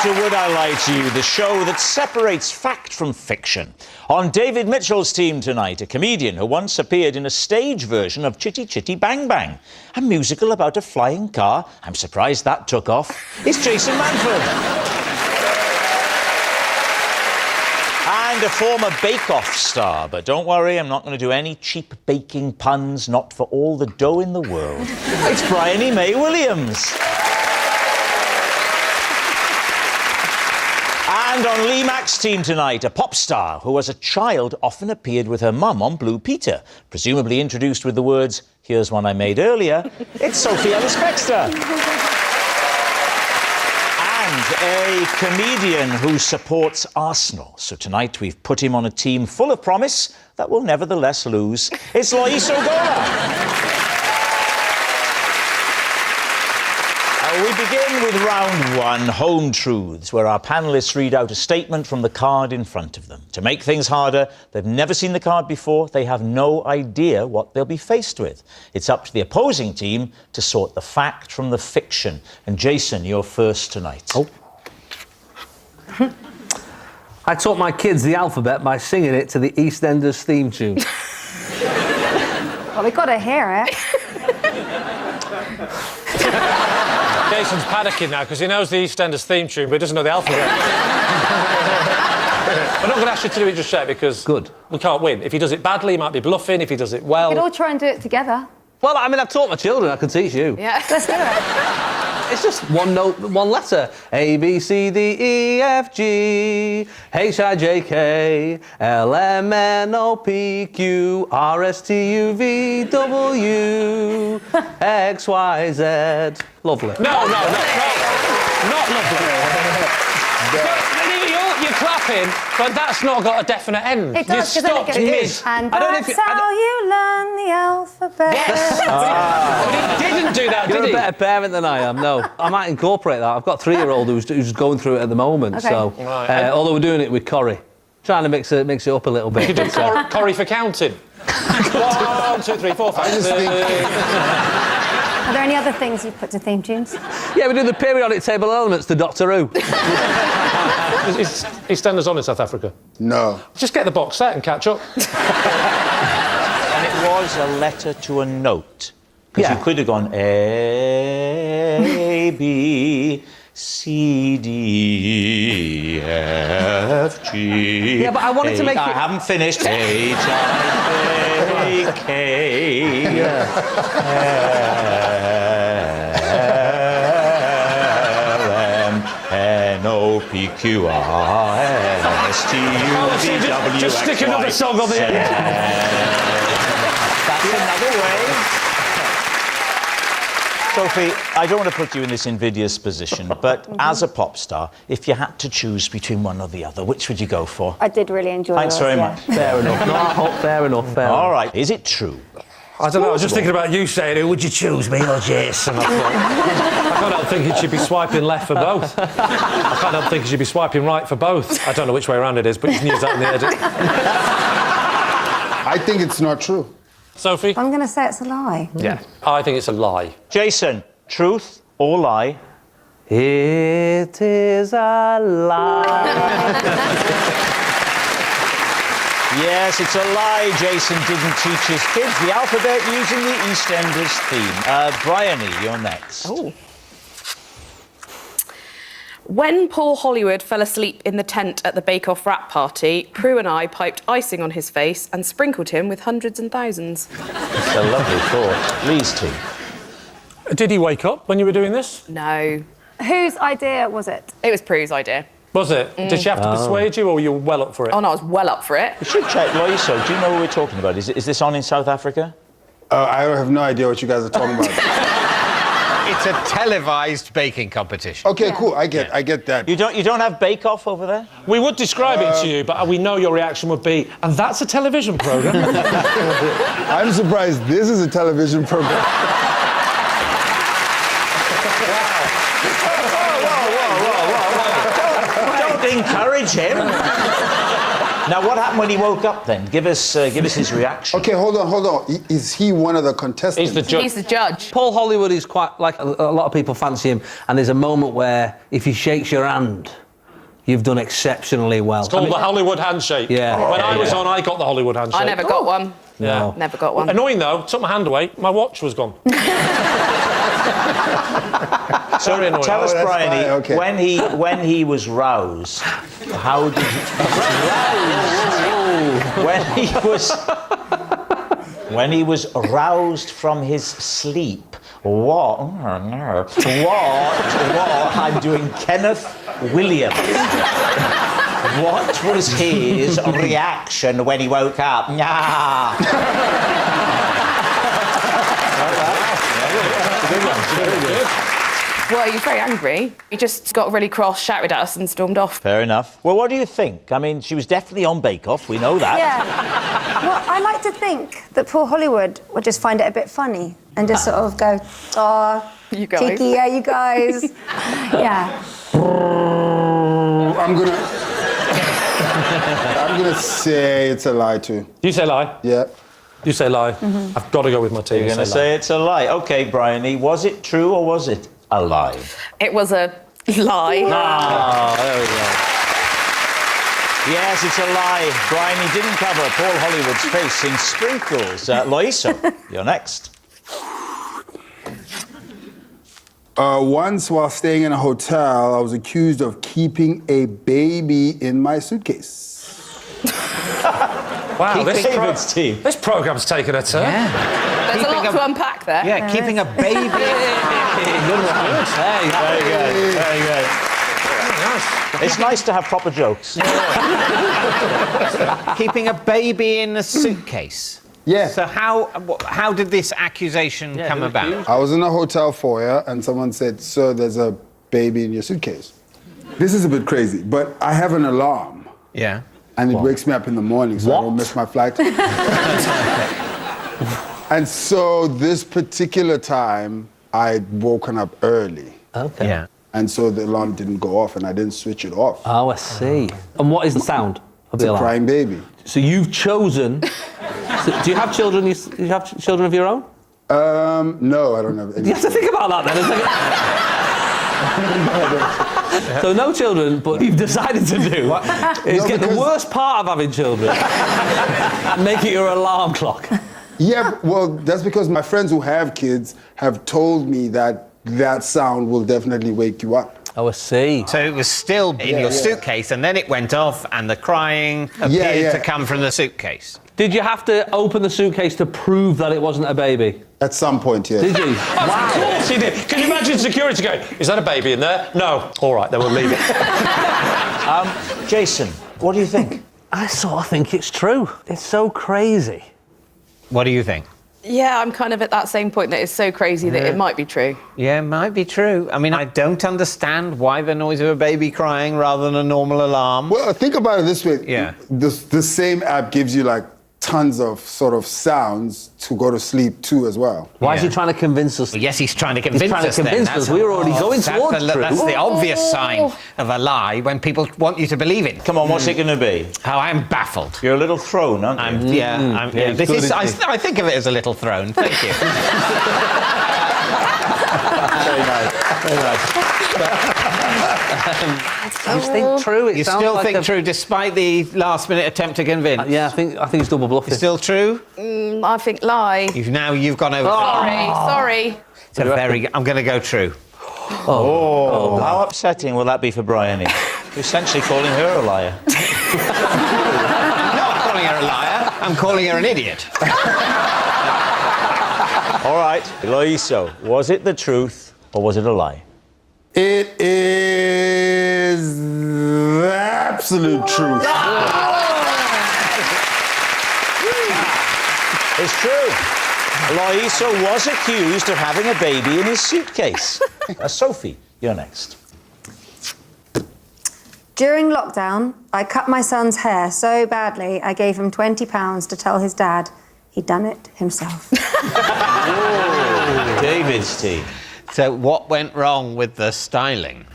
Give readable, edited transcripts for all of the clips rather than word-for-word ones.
to Would I Lie to You, the show that separates fact from fiction. On David Mitchell's team tonight, a comedian who once appeared in a stage version of Chitty Chitty Bang Bang, a musical about a flying car. I'm surprised that took off. It's Jason Manford. And a former Bake Off star. But don't worry, I'm not going to do any cheap baking puns, not for all the dough in the world. It's Bryony May Williams. And on Lee Mack's team tonight, a pop star who as a child often appeared with her mum on Blue Peter, presumably introduced with the words, "Here's one I made earlier." It's Sophie Ellis-Bextor. And a comedian who supports Arsenal. So tonight we've put him on a team full of promise that will nevertheless lose. It's Lois Ogora. We begin with round one, Home Truths, where our panellists read out a statement from the card in front of them. To make things harder, they've never seen the card before, they have no idea what they'll be faced with. It's up to the opposing team to sort the fact from the fiction. And Jason, you're first tonight. Oh. I taught my kids the alphabet by singing it to the EastEnders theme tune. Well, we've got to hear it. Jason's panicking now because he knows the EastEnders theme tune but he doesn't know the alphabet. We're not going to ask you to do it just yet because we can't win. If he does it badly, he might be bluffing. If he does it well... We could all try and do it together. Well, I mean, I've taught my children. I can teach you. Yeah, let's do it. It's just one note, one letter. A, B, C, D, E, F, G, H, I, J, K, L, M, N, O, P, Q, R, S, T, U, V, W, X, Y, Z. Lovely. No. Not lovely. You're clapping, but that's not got a definite end. It does, you stopped mid. And that's how you learn the alphabet. Yes. But he didn't do that, You're did he? a better parent than I am, no. I might incorporate that. I've got a 3-year-old who's going through it at the moment, okay. so... Right. Although we're doing it with Corrie. Trying to mix it up a little bit. You could do Corrie for counting. 1, 2, 3, 4, 5, 6. Are there any other things you've put to theme tunes? Yeah, we do the periodic table elements to Doctor Who. Is EastEnders on in South Africa? No. Just get the box set and catch up. And it was a letter to a note. Because you could have gone A, B, C, D, F, G... Yeah, but I wanted to make it... I haven't finished. H, I, J, K, L, M, N, O, P, Q, R, S, T, U, V, W, Just stick another song on the end. That's another way. Sophie, I don't want to put you in this invidious position, but as a pop star, if you had to choose between one or the other, which would you go for? I did really enjoy Thanks very much. Fair enough. Fair enough. All right. Is it true? I don't know, I was just thinking about you saying, who would you choose, me or Jason? I can't help thinking she'd be swiping left for both. I can't help thinking she'd be swiping right for both. I don't know which way around it is, but you can use that in the edit. I think it's not true. Sophie? I'm going to say it's a lie. Yeah. I think it's a lie. Jason, truth or lie? It is a lie. Yes, it's a lie. Jason didn't teach his kids the alphabet using the EastEnders theme. Bryony, you're next. Oh. When Paul Hollywood fell asleep in the tent at the Bake Off wrap party, Prue and I piped icing on his face and sprinkled him with hundreds and thousands. It's a lovely thought. Lee's team. Did he wake up when you were doing this? No. Whose idea was it? It was Prue's idea. Was it? Did she have to persuade you, or were you well up for it? Oh, no, I was well up for it. We should check, Loiso, do you know what we're talking about? Is this on in South Africa? I have no idea what you guys are talking about. It's a televised baking competition. Okay, cool. I get that. You don't have Bake Off over there? We would describe it to you, but we know your reaction would be, and that's a television programme. I'm surprised this is a television program. Don't encourage him. Now, what happened when he woke up then? Give us his reaction. Okay, hold on. Is he one of the contestants? He's the judge. He's the judge. Paul Hollywood is quite like a lot of people fancy him, and there's a moment where if he shakes your hand, you've done exceptionally well. It's called the Hollywood handshake. Yeah. When I was on, I got the Hollywood handshake. I never got one. No. Never got one. Annoying though, took my hand away, my watch was gone. So Very annoying. tell us, that's Bryony, fine, okay. when he was roused, how did you... when he was roused from his sleep, what? I'm doing Kenneth Williams. What was his reaction when he woke up? Well, he was very angry. He just got really cross, shouted at us and stormed off. Fair enough. Well, what do you think? I mean, she was definitely on Bake Off, we know that. Yeah. Well, I like to think that Paul Hollywood would just find it a bit funny and just sort of go, oh, You guys. cheeky, yeah, you guys. Yeah. I'm gonna say it's a lie too. You say lie. Yeah. You say lie. I've got to go with my team. You're going to say it's a lie. OK, Bryony, was it true or was it a lie? It was a lie. Oh, there we go. Yes, it's a lie. Bryony didn't cover Paul Hollywood's face in sprinkles. Loiso, you're next. Once while staying in a hotel, I was accused of keeping a baby in my suitcase. Wow, David's team. this programme's taken a turn. There's a lot to unpack there. Yeah, keeping a baby. Good one. Hey, Very good, very good. It's nice to have proper jokes. Keeping a baby in a suitcase. Yeah. So how did this accusation come about? I was in a hotel foyer and someone said, "Sir, there's a baby in your suitcase." This is a bit crazy, but I have an alarm. Yeah. And it wakes me up in the morning so I don't miss my flight. And so this particular time, I'd woken up early. Okay. Yeah. And so the alarm didn't go off and I didn't switch it off. Oh, I see. And what is the sound of It's the a alarm? crying baby. So you've chosen... So do you have children? You have children of your own? No, I don't have any. You have to think about that then. So no children, but you've decided to do is No, get the because- worst part of having children and make it your alarm clock. Yeah, well, that's because my friends who have kids have told me that that sound will definitely wake you up. Oh, I see. So it was still in your suitcase, and then it went off, and the crying appeared to come from the suitcase. Did you have to open the suitcase to prove that it wasn't a baby? At some point, yes. Did you? Of course he did. Can you imagine security going, is that a baby in there? No. All right, then we'll leave it. Jason, what do you think? I sort of think it's true. It's so crazy. What do you think? Yeah, I'm kind of at that same point that it's so crazy that it might be true. Yeah, it might be true. I mean, I don't understand why the noise of a baby crying rather than a normal alarm. Well, think about it this way. Yeah. The same app gives you like tons of sort of sounds to go to sleep to as well. Why is he trying to convince us? Yes, he's trying to convince trying to us. then. convince us. We were already going towards truth. That's the obvious sign of a lie when people want you to believe it. Come on, what's it going to be? How I'm baffled. You're a little thrown, aren't you? Yeah, Yeah, this good, is. isn't he? I think of it as a little throne. Thank you. Very nice. Very nice. You think true? It You sounds still like think true despite the last-minute attempt to convince? Yeah, I think it's double bluffing. Still true? I think lie. You've gone over. Sorry. It's a very. I'm going to go true. How upsetting will that be for Bryony? You're essentially calling her a liar. I'm not calling her a liar. I'm calling her an idiot. All right, Loiso, was it the truth or was it a lie? It is the absolute truth. It's true. Loiso was accused of having a baby in his suitcase. Sophie, you're next. During lockdown, I cut my son's hair so badly, I gave him £20 to tell his dad he'd done it himself. David's team. So what went wrong with the styling?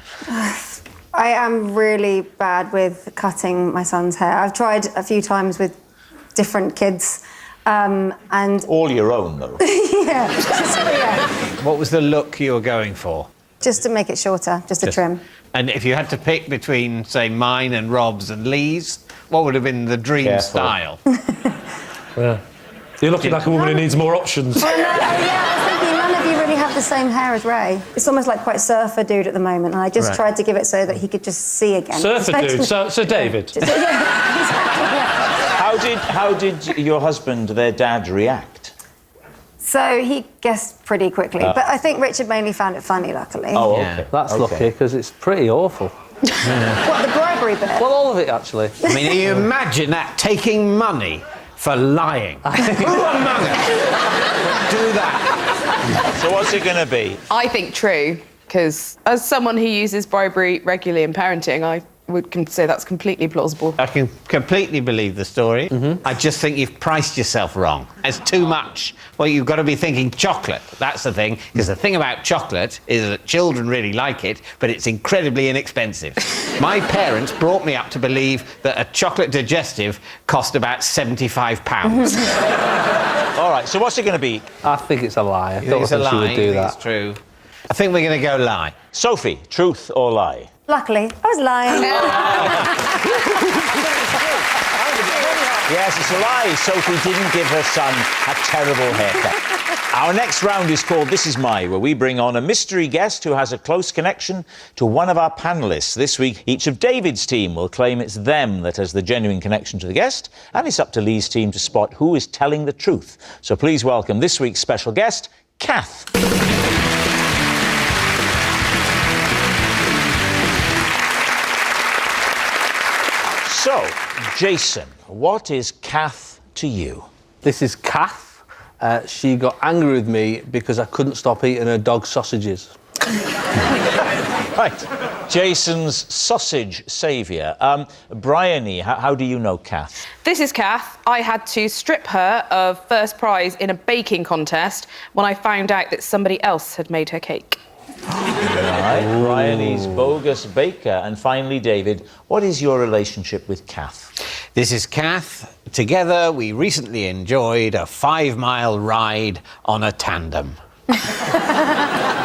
I am really bad with cutting my son's hair. I've tried a few times with different kids, and All your own, though. yeah, What was the look you were going for? just to make it shorter, just a trim. And if you had to pick between, say, mine and Rob's and Lee's, what would have been the dream Careful. style? Yeah. You're looking like a woman who needs more options. Yeah, I was thinking none of you really have the same hair as Ray. It's almost like quite surfer dude at the moment, and I just Right. tried to give it so that he could just see again. Surfer dude, so David. Yeah, exactly, yeah. How did your husband, their dad, react? So he guessed pretty quickly, but I think Richard mainly found it funny, luckily. Oh, Yeah. okay. That's okay. lucky, because it's pretty awful. What, the bribery bit? Well, all of it, actually. I mean, you imagine that, taking money for lying. Who among us would do that? So what's it going to be? I think true, because as someone who uses bribery regularly in parenting, I would say that's completely plausible. I can completely believe the story. I just think you've priced yourself wrong. It's too much. Well, you've got to be thinking chocolate. That's the thing. Because the thing about chocolate is that children really like it, but it's incredibly inexpensive. My parents brought me up to believe that a chocolate digestive cost about £75. All right, so what's it going to be? I think it's a lie. I You don't think it's a think she lie? would do You think that. It's true. I think we're going to go lie. Sophie, truth or lie? Luckily, I was lying. Yes, it's a lie. Sophie didn't give her son a terrible haircut. Our next round is called This Is My, where we bring on a mystery guest who has a close connection to one of our panellists. This week, each of David's team will claim it's them that has the genuine connection to the guest, and it's up to Lee's team to spot who is telling the truth. So please welcome this week's special guest, Kath. So, Jason, what is Kath to you? This is Kath. She got angry with me because I couldn't stop eating her dog sausages. Right, Jason's sausage saviour. Bryony, how do you know Kath? This is Kath. I had to strip her of first prize in a baking contest when I found out that somebody else had made her cake. Right, Bryony's bogus baker. And finally, David, what is your relationship with Kath? This is Kath. Together, we recently enjoyed a 5-mile ride on a tandem.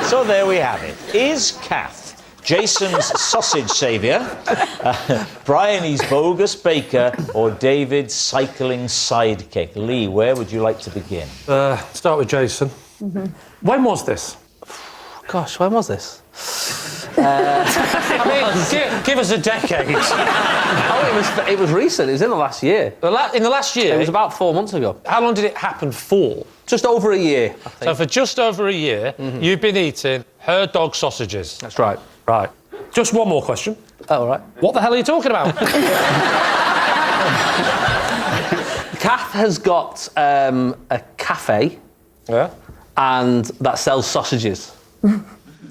So there we have it. Is Kath Jason's sausage saviour, Bryony's bogus baker, or David's cycling sidekick? Lee, where would you like to begin? Start with Jason. When was this? Gosh, when was this? I mean, give us a decade. Oh, it was recent. It was in the last year. In the last year? It was about 4 months ago. How long did it happen for? Just over a year, I think. So for just over a year, you've been eating her dog sausages. That's right. Right. Just one more question. Oh, all right. What the hell are you talking about? Kath has got a cafe Yeah. and that sells sausages.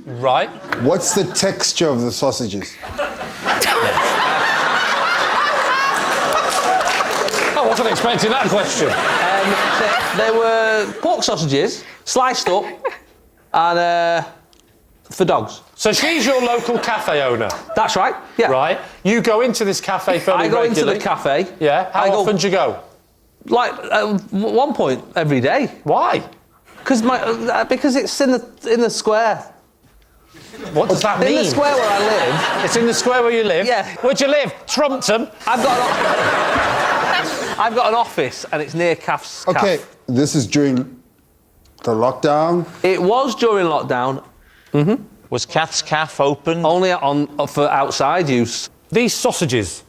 Right. What's the texture of the sausages? I wasn't expecting that question. They were pork sausages, sliced up, and for dogs. So she's your local cafe owner, That's right. Yeah. right? You go into this cafe fairly I go into regularly. the cafe. Yeah. How I go- often do you go? Like one point every day, Why? because it's in the square. What does that In mean? the square where I live, It's in the square where you live? Yeah. Where'd you live? Trumpton? I've got an office and it's near Kath's. Okay, Kath. this is during the lockdown. It was during lockdown, Was Kath's cafe open? only for outside use. These sausages,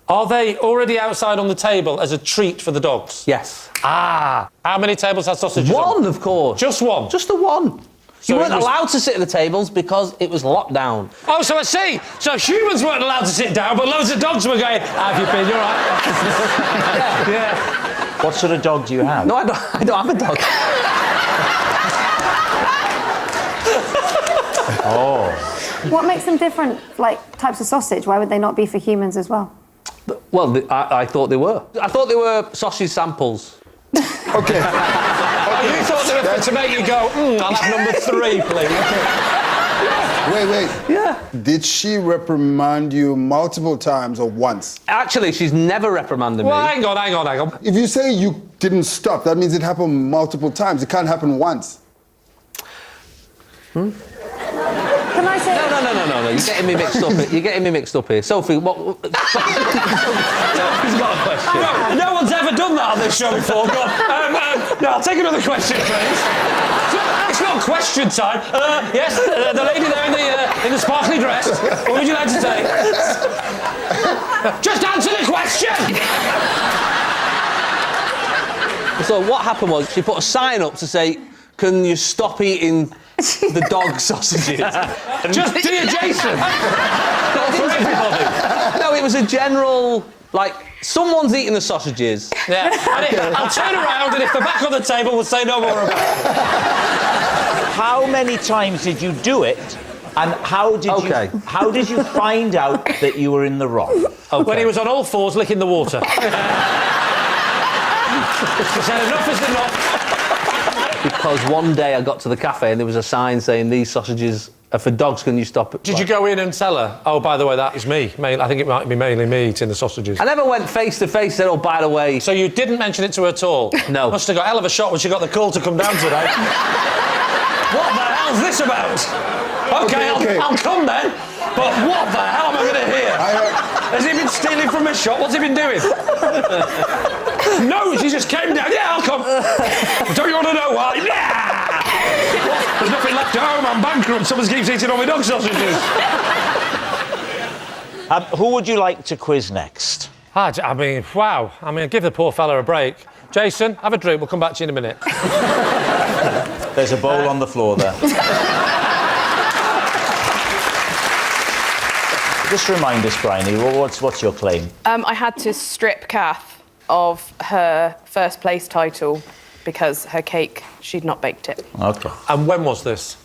are they already outside on the table as a treat for the dogs? Yes. Ah. How many tables had sausages on? One, of course. Just one? Just the one. So You it weren't was- allowed to sit at the tables because it was lockdown. Oh, so I see. So humans weren't allowed to sit down, but loads of dogs were going, how have you been? You're right. Yeah. What sort of dog do you have? No, I don't have a dog. What makes them different, like, types of sausage? Why would they not be for humans as well? Well, I thought they were. I thought they were sausage samples. Okay. Oh, you thought they were to make you go, I'll have number 3, please. Wait. Yeah. Did she reprimand you multiple times or once? Actually, she's never reprimanded me. Well, hang on. If you say you didn't stop, that means it happened multiple times. It can't happen once. Can I say? No. You're getting me mixed up. You're getting me mixed up here. Sophie, what? Sophie's got a question. No one's ever done that on this show before. Go on. No, I'll take another question, please. It's not question time. Yes, the lady there in the sparkly dress. What would you like to say? Just answer the question! So what happened was she put a sign up to say, "Can you stop eating the dog sausages?" Just dear Jason! Not for everybody. No, it was a general, like, someone's eating the sausages. Yeah. And I'll turn around and if they're back on the table, we'll say no more about it. How many times did you do it? And how did you find out that you were in the wrong? When he was on all fours licking the water. He said enough is enough. Because one day I got to the cafe and there was a sign saying, "These sausages are for dogs, can you stop it?" Did you go in and tell her, "Oh, by the way, that is me"? I think it might be mainly me eating the sausages. I never went face to face and said, "Oh, by the way..." So you didn't mention it to her at all? No. Must have got a hell of a shot when she got the call to come down today. What the hell's this about? Okay. I'll come then. But what the hell am I going to hear? Has he been stealing from a shop? What's he been doing? No, she just came down. Yeah, I'll come. Don't you want to know why? Yeah! There's nothing left at home. I'm bankrupt. Someone keeps eating all my dog sausages. Who would you like to quiz next? I mean, wow. I mean, give the poor fella a break. Jason, have a drink. We'll come back to you in a minute. There's a bowl on the floor there. Just remind us, Bryony, what's your claim? I had to strip Kath of her first place title because her cake, she'd not baked it. Okay. And when was this?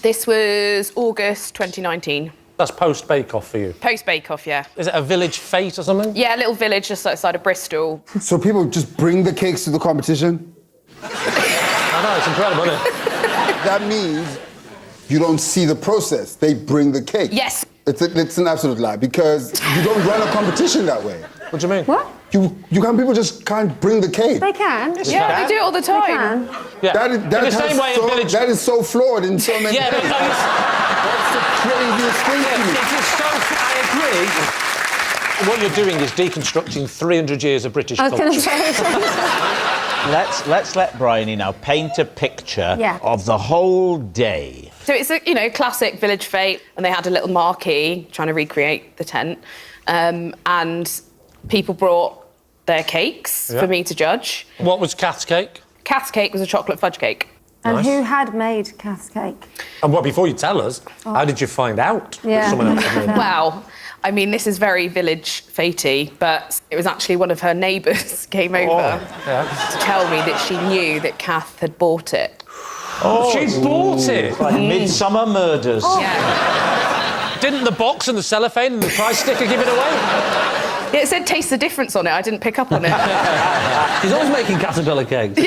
This was August 2019. That's post Bake Off for you. Post Bake Off, yeah. Is it a village fete or something? Yeah, a little village just outside of Bristol. So people just bring the cakes to the competition? I know, it's incredible, isn't it? That means you don't see the process. They bring the cake. Yes. It's an absolute lie because you don't run a competition that way. What do you mean? What? People just can't bring the cake. They can. Yeah, they do it all the They time. can. Yeah. That is so flawed in so many Yeah, but ways. no, That's the craziest thing to me. it is so... I agree. What you're doing is deconstructing 300 years of British I was going to culture. say. Let's let Bryony now paint a picture of the whole day. So it's a, classic village fete, and they had a little marquee trying to recreate the tent, and people brought their cakes for me to judge. What was Kath's cake? Kath's cake was a chocolate fudge cake. And who had made Kath's cake? And well, before you tell us, how did you find out that someone else had made it? Well, I mean, this is very village fetey, but it was actually one of her neighbours came over to tell me that she knew that Kath had bought it. Oh, she bought it! Like Midsummer Murders. Yeah. Didn't the box and the cellophane and the price sticker give it away? Yeah, it said taste the difference on it. I didn't pick up on it. She's always making caterpillar cakes.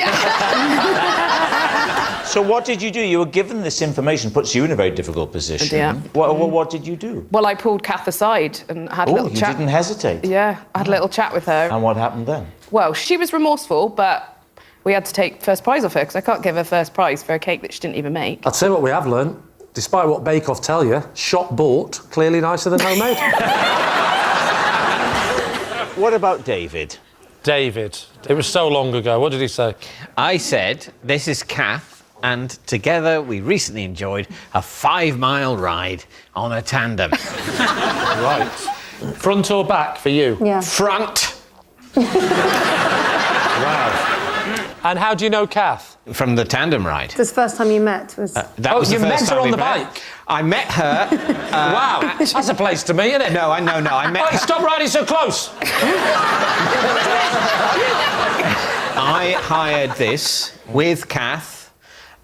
So what did you do? You were given this information, puts you in a very difficult position. Yeah. What did you do? Well, I pulled Kath aside and had a Oh, little you chat. didn't hesitate? Yeah, I had a little chat with her. And what happened then? Well, she was remorseful, but we had to take first prize off her because I can't give her first prize for a cake that she didn't even make. I'll tell you what we have learnt. Despite what Bake Off tell you, shop bought, clearly nicer than homemade. What about David? David. It was so long ago. What did he say? I said, "This is Kath, and together we recently enjoyed a 5-mile ride on a tandem." Right. Front or back for you? Yeah. Front. Wow. And how do you know Kath? From the tandem ride. This first time you met was... That Oh, was the you first met her time on we the met. bike? I met her. Wow. That's a place to meet, isn't it? No, I met Oh, stop riding so close. I hired this with Kath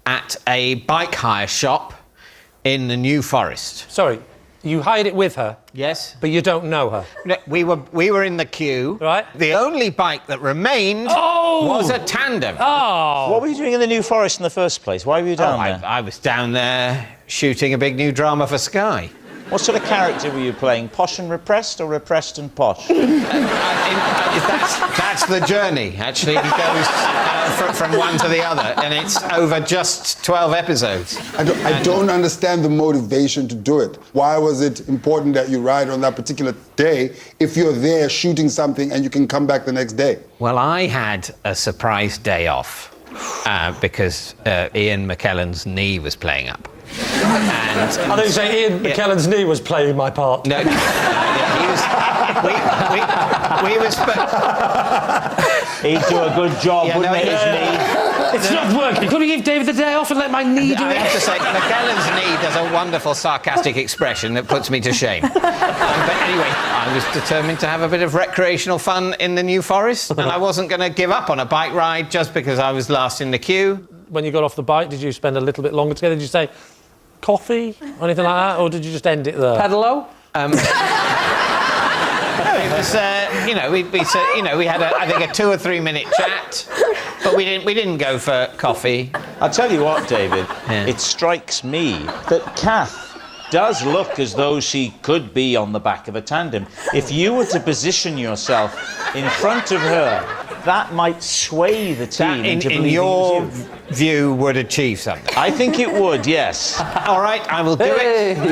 at a bike hire shop in the New Forest. Sorry, you hired it with her, Yes. but you don't know her. We were in the queue. Right. The only bike that remained was a tandem. Oh. What were you doing in the New Forest in the first place? Why were you down there? I was down there shooting a big new drama for Sky. What sort of character were you playing? Posh and repressed, or repressed and posh? That's the journey, actually. It goes from one to the other, and it's over just 12 episodes. I don't understand the motivation to do it. Why was it important that you ride on that particular day if you're there shooting something and you can come back the next day? Well, I had a surprise day off because Ian McKellen's knee was playing up. And I thought you say Ian McKellen's knee was playing my part. no, he was. We was. He'd do a good job, wouldn't he, his knee? It's not working. Could we give David the day off and let my knee do I it? have to say, McKellen's knee does a wonderful sarcastic expression that puts me to shame. But anyway, I was determined to have a bit of recreational fun in the New Forest, and I wasn't going to give up on a bike ride just because I was last in the queue. When you got off the bike, did you spend a little bit longer together? Did you say coffee or anything like that, or did you just end it there? Pedalo? No, it was, we had, I think, a 2 or 3 minute chat, but we didn't go for coffee. I'll tell you what, David, it strikes me that Kath does look as though she could be on the back of a tandem. If you were to position yourself in front of her, that might sway the team into believing in your it was you. view, would achieve something. I think it would, yes. All right, I will do it. Sorry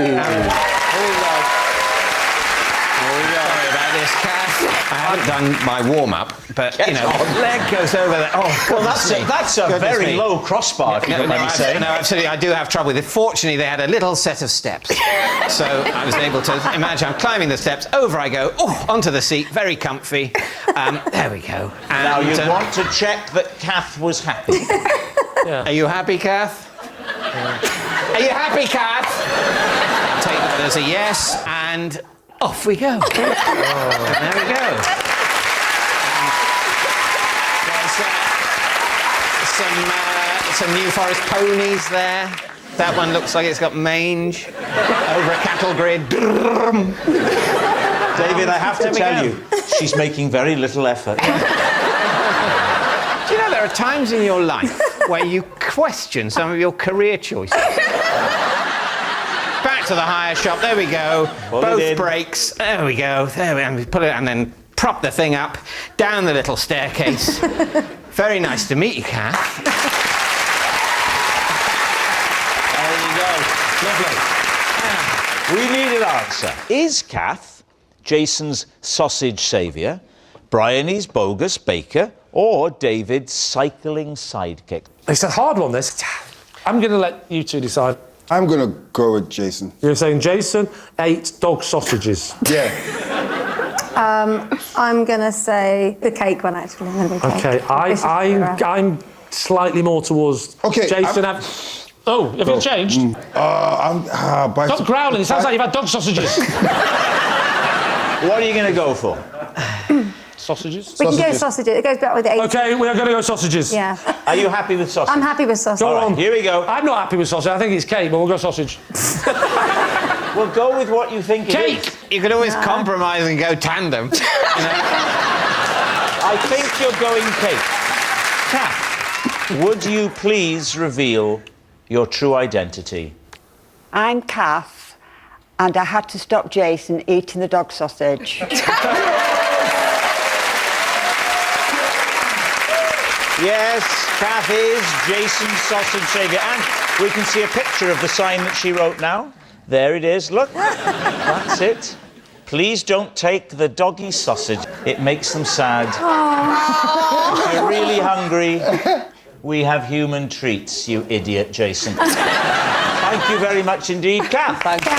about this, Kath. I haven't done my warm-up, but, leg goes over there. Oh, Well, that's a very low crossbar, if you don't mind me saying. No, absolutely, I do have trouble with it. Fortunately, they had a little set of steps. So I was able to imagine I'm climbing the steps, over I go, onto the seat, very comfy. There we go. And, Now, you'd want to check that Kath was happy. Are you happy, Kath? Are you happy, Kath? Take that as a yes, and off we go. And there we go. There's some New Forest ponies there. That one looks like it's got mange over a cattle grid. David, I have to tell you, she's making very little effort. Do you know there are times in your life where you question some of your career choices? Back to the hire shop. There we go. Both brakes. There we go. There we put it, and then prop the thing up down the little staircase. Very nice to meet you, Kath. There you go. Lovely. We need an answer. Is Kath Jason's sausage saviour, Bryony's bogus baker, or David's cycling sidekick? It's a hard one, this. I'm going to let you two decide. I'm going to go with Jason. You're saying Jason ate dog sausages. Yeah. I'm going to say the cake one, actually. Okay, I'm slightly more towards Jason. Have you changed? Stop growling, it sounds like you've had dog sausages. What are you going to go for? Sausages? We can go sausages. It goes back with the 80s. Okay, we are going to go sausages. Yeah. Are you happy with sausage? I'm happy with sausage. Go on. Here we go. I'm not happy with sausage. I think it's cake, but we'll go sausage. Well, go with what you think it is. Cake! You could always compromise and go tandem. I think you're going cake. Kath, would you please reveal your true identity? I'm Kath, and I had to stop Jason eating the dog sausage. Yes, Kath is Jason's sausage saviour. And we can see a picture of the sign that she wrote now. There it is, look. That's it. Please don't take the doggy sausage. It makes them sad. If you're really hungry, we have human treats, you idiot, Jason. Thank you very much indeed, Kath. Thank you.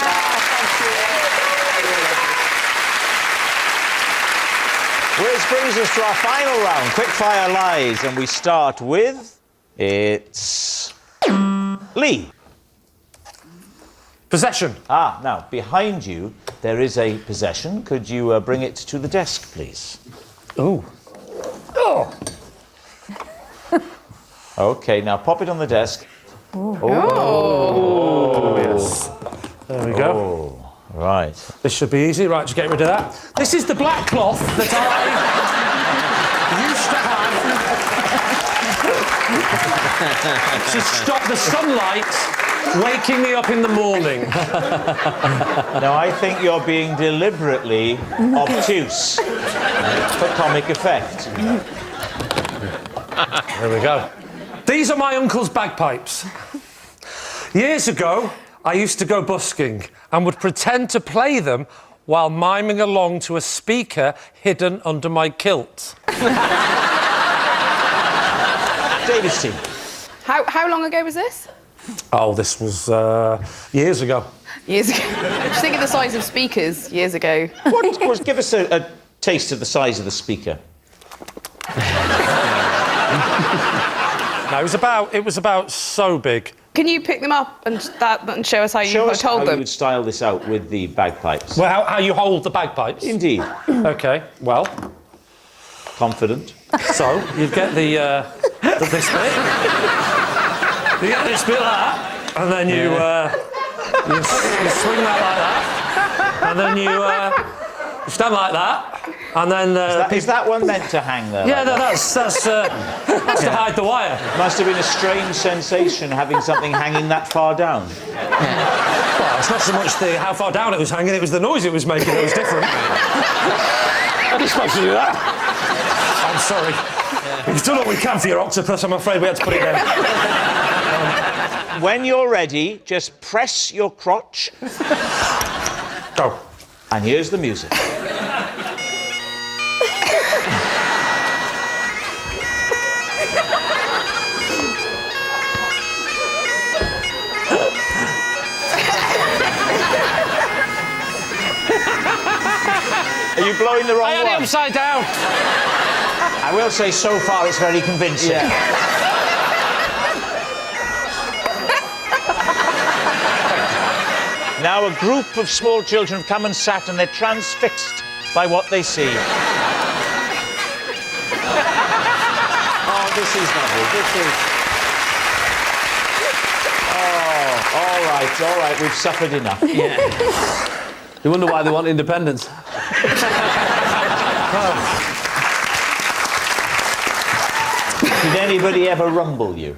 Which brings us to our final round, quickfire lies, and we start with... It's... Lee. Possession. Now, behind you, there is a possession. Could you bring it to the desk, please? Oh. OK, now pop it on the desk. Yes. There we go. Oh, right. This should be easy. Right, just get rid of that. This is the black cloth that I used to have to stop the sunlight Waking me up in the morning. Now, I think you're being deliberately obtuse for comic effect. There we go. These are my uncle's bagpipes. Years ago, I used to go busking and would pretend to play them while miming along to a speaker hidden under my kilt. David's team. How long ago was this? Oh, this was years ago. Years ago. Just think of the size of speakers years ago. Give us a taste of the size of the speaker. No, it was about so big. Can you pick them up and show us how you Show us told how them? you would style this out with the bagpipes. Well, how you hold the bagpipes? Indeed. Okay, well, Confident. so you get this bit. You get this bit like that, and then you swing that like that, and then you stand like that, and then... Is that one meant to hang there? yeah, like that's to hide the wire. Must have been a strange sensation having something hanging that far down. Well, it's not so much how far down it was hanging, it was the noise it was making that was different. Are you supposed to do that? I'm sorry. We've done what we can for your octopus, I'm afraid we had to put it down. When you're ready, just press your crotch. Go. And here's the music. Are you blowing the wrong I had one? it upside down. I will say, so far, it's very convincing. Yeah. Now a group of small children have come and sat and they're transfixed by what they see. Oh, this is lovely. This is... Oh, all right, we've suffered enough. Yeah. You wonder why they want independence. Did anybody ever rumble you?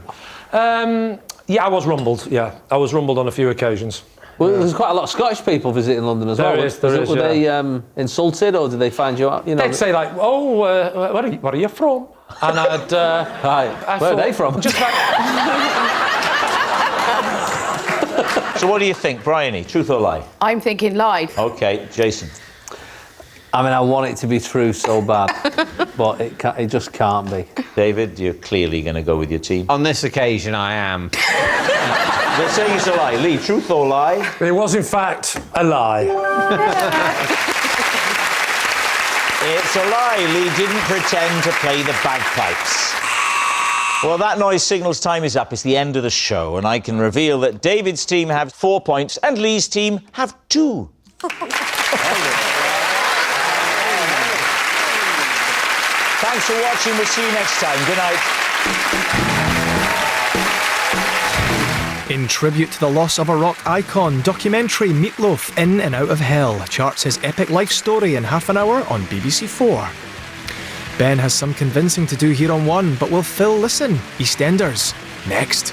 Yeah, I was rumbled, yeah. I was rumbled on a few occasions. Well, there's quite a lot of Scottish people visiting London as well. There is, Were they insulted, or did they find you out? You know, They'd say like, "Oh, where are you from?" And I'd. Where are they from? Just like. So what do you think, Bryony? Truth or lie? I'm thinking lie. Okay, Jason. I mean, I want it to be true so bad, but it just can't be. David, you're clearly going to go with your team. On this occasion, I am. They're saying it's a lie. Lee, truth or lie? It was, in fact, a lie. It's a lie. Lee didn't pretend to play the bagpipes. Well, that noise signals time is up. It's the end of the show, and I can reveal that David's team have 4 points and Lee's team have 2. Thanks for watching. We'll see you next time. Good night. In tribute to the loss of a rock icon, documentary Meatloaf In and Out of Hell charts his epic life story in half an hour on BBC 4. Ben has some convincing to do here on One, but will Phil listen? EastEnders, next.